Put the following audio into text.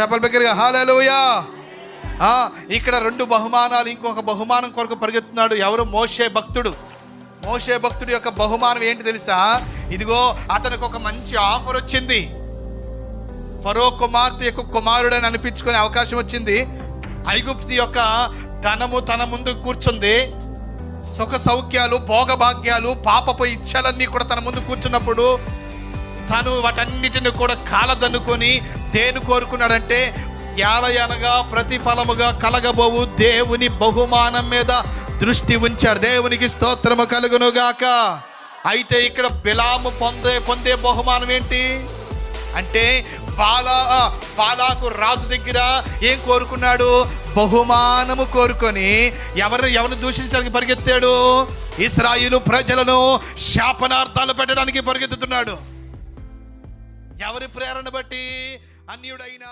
చెప్పాలి బిగ్గరగా హల్లెలూయా. ఇక్కడ 2 బహుమానాలు, ఇంకొక బహుమానం కొరకు పరిగెత్తున్నాడు. ఎవరు? మోషే భక్తుడు. మోషే భక్తుడి యొక్క బహుమానం ఏంటి తెలుసా? ఇదిగో అతనికి ఒక మంచి ఆఫర్ వచ్చింది. ఫరో కుమార్తె యొక్క కుమారుడని అనిపించుకునే అవకాశం వచ్చింది. ఐగుప్తు యొక్క ధనము తన ముందు కూర్చుంది. సుఖ సౌఖ్యాలు, భోగభాగ్యాలు, పాపపు ఇచ్చలన్నీ కూడా తన ముందు కూర్చున్నప్పుడు తను వాటన్నిటిని కూడా కాలదన్నుకొని దేని కోరుకున్నాడంటే యాలయనగా ప్రతిఫలముగా కలగబోవు దేవుని బహుమానం మీద దృష్టి ఉంచాడు. దేవునికి స్తోత్రము కలుగునుగాక. అయితే ఇక్కడ బిలాము పొందే బహుమానం ఏంటి అంటే బాలాకు రాజు దగ్గర ఏం కోరుకున్నాడు? బహుమానము కోరుకొని ఎవరిని దూషించడానికి పరిగెత్తాడు? ఇశ్రాయేలు ప్రజలను శాపనార్థాలు పెట్టడానికి పరిగెత్తుతున్నాడు. ఎవరి ప్రేరణ బట్టి? అన్యుడైన